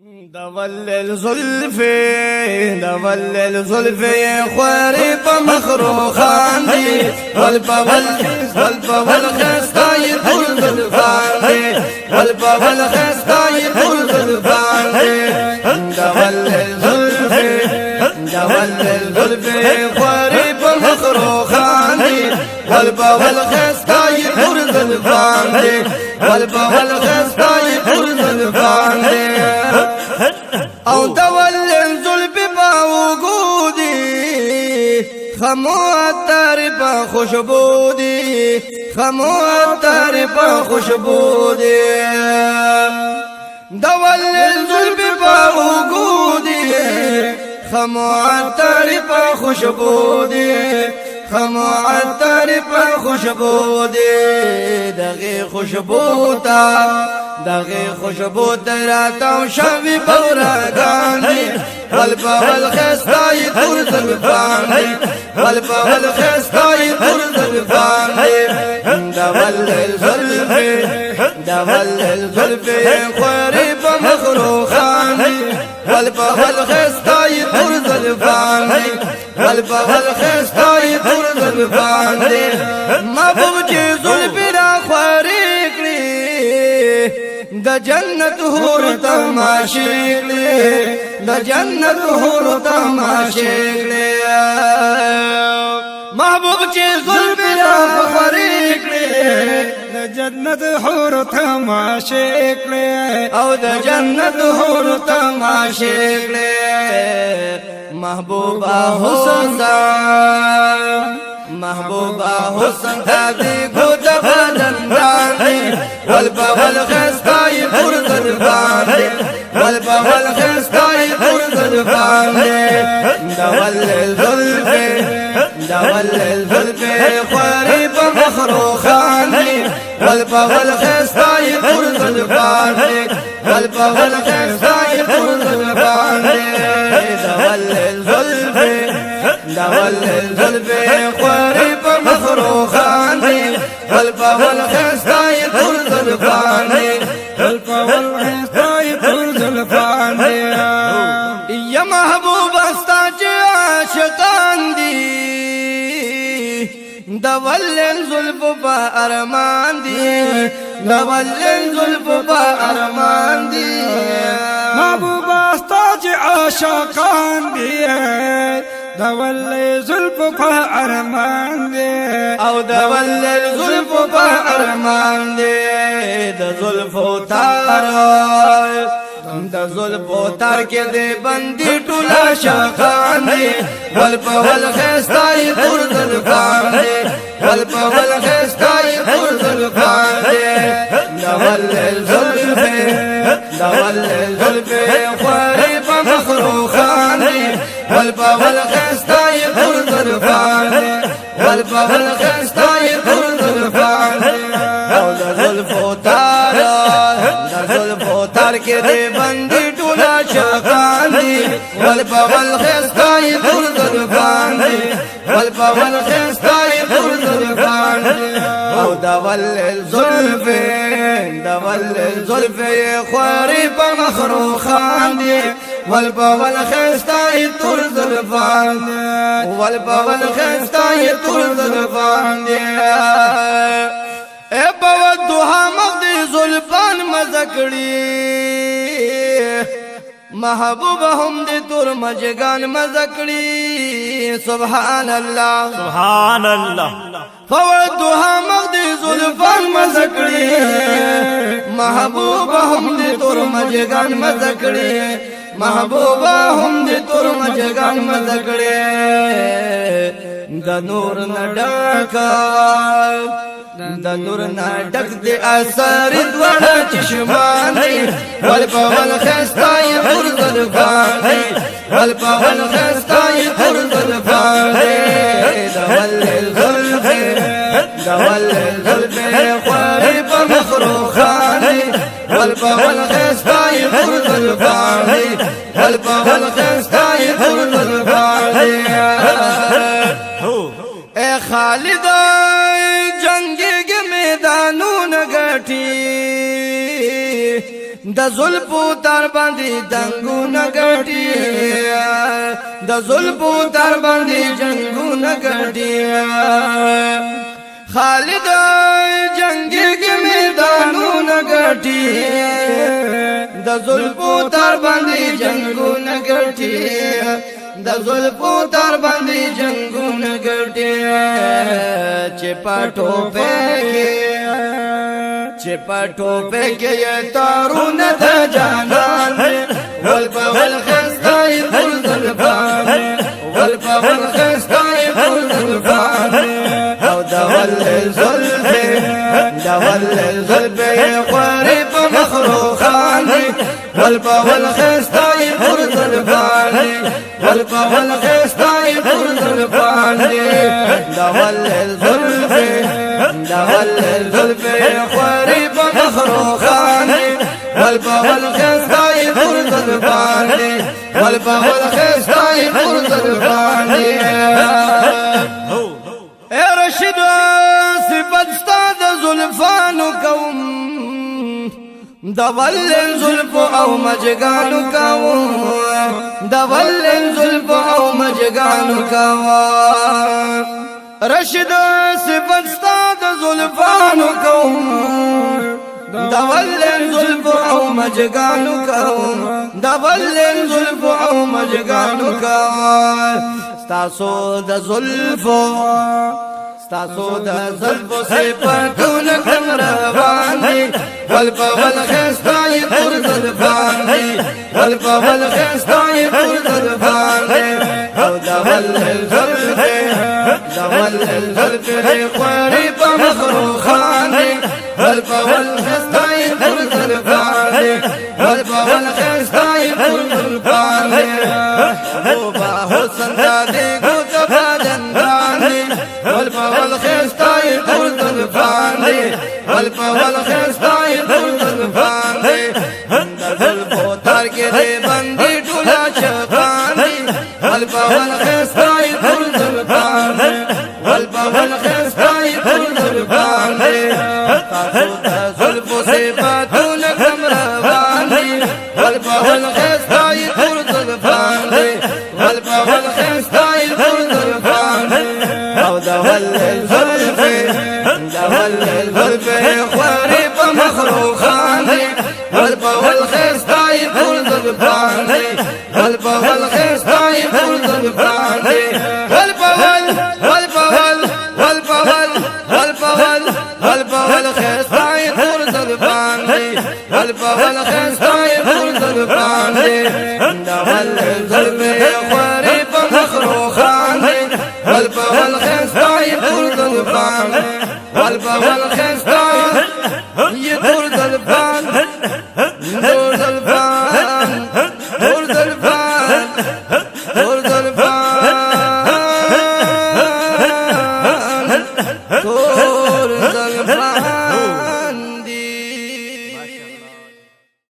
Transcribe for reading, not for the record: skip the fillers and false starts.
دول زلفي خواري بمخروخان دي والخستاي طول زلفان دي والخستاي طول زلفان دي دول زلفي خواري بمخروخان دي والخستاي طول زلفان دي والخستاي طول زلفان دي او دول زلفي باوجودي خمو التاربة خشبودي خمو التاربة خشبودي دول زلفي باوجودي خمو التاربة خشبودي خمو التاربة خشبودي دغي خشبوتا دغي خشبوتا راتاو شوي بوراغاني والخستاي طول زلفاني والخستاي طول زلفاني دول الزلفي قريب مخروخاني والخستاي طول زلفاني والخستاي طول زلفاني ما بوجي زلفي را خارقلي دا جنت هور تماشقلي دا جنت هور تماشقلي محبوب چی زلفی را خارقلي دا جنت هور تماشقلي او دا جنت هور تماشقلي محبوبا حسن تابي خود بدن داني والخستاي طول زلفاني والخستاي طول زلفاني دول الزلفي قريب مخروخاني والخستاي طول زلفاني والخستاي طول زلفاني دول الزلفي قريب مخروخاني والخستاي طول زلفاني والخستاي طول زلفاني يا محبوب استاجي عاشقان دي دول الزلف بأرمان دي دول الزلف بأرمان دي محبوب استاجي عاشقان دي دول زلف بأرمان دي او دول الزلف بأرمان دي دا زلف دا زلف تار کے دے بندی ٹولا شاخان دے والخستائی طول زلفان دے والخستائی طول زلفان دے دول الزلفی خواری بمخروخان دے والخستائی طول زلفان دے والخستائی طول زلفان دے او دا زلف تار کے دے بندی ٹولا شاخان دی والخستائی طول زلفان دی والخستائی طول زلفان دی او دول الزلفی خواری بمخروخان دی والخستائی طول زلفان دی والخستائی طول زلفان دی اے بودوها مغدی زلفان مزکڑی محبوب هم دی تور مجگان مزکڑی سبحان اللہ سبحان اللہ فودوها مغدی زلفان مزکڑی محبوب هم دی تور مجگان مزکڑی محبوب هم دی تور مجگان مزکڑی دا نور نڈاکا دا نور ناٹک دے اثر دوڑا چشمان دی والخستائی طول زلفان دی والخستائی طول زلفان دی دول الزلفی خواری بمخروخان دی والخستائی طول زلفان دی والخستائی طول زلفان دی اے خالد جنگی میدانون گٹی د زلفو تر باندې دنګونه ګټي د زلفو تر باندې جنگونه ګټي خالد جنگي کې میدانونه ګټي د زلفو تر باندې جنگونه ګټي د زلفو تر باندې جنگونه ګټي چې پټو په چې پټو په کې تارونه د جانان ول په ول خستای ټول زلفان ول په ول خستای ټول زلفان او دا ول زلفه خواري په مخروخان ول په ول خستای ټول زلفان ول په ول خستای ټول زلفان دا ول زلفه خواري په مخروخان ول په ول خستای ټول زلفان ول په ول خستای ټول زلفان اے رشید صفت ستا د زلفانو کوم د ول زلف او مجگانو کوم د ول زلف او مجگانو کوم رشید صفت ستا د زلفانو کوم د ول زلف او مجگانو کوم د ول زلف او مجگانو کوم ستاسو د زلفو صفاتونه کوم روان دي ول په ول خستای ټول زلفان دي ول په ول خستای ټول زلفان دي او دا ول زلفه خواري په مخروخان دي ول په ول خستای ټول زلفان دي ول په ول خستای ټول زلفان دي او با حسن دې ګوت بدن دي ول په ول خستای ټول زلفان دي ول په ول خستای ټول زلفان دي د زلفو تار کې دې باندې ټول چغان دي ول په ول خستای ټول زلفان دي ول په ول خستای ټول زلفان دي تاسو د زلفو صفاتونه کوم روان دي ول په ول خستای ټول زلفان دي ول په ول خستای ټول زلفان دي او دا ول زلفه خواري په مخروخان دي ول په ول خستای ټول زلفان دي ول په ول خستای ټول زلفان دي ول په ول خستای ټول زلفان دي ول په ول خستای ټول زلفان دي دا ول زلفه خواري په مخروخان دي ول په ول خستای ټول زلفان دي ول په ول خستای ټول زلفان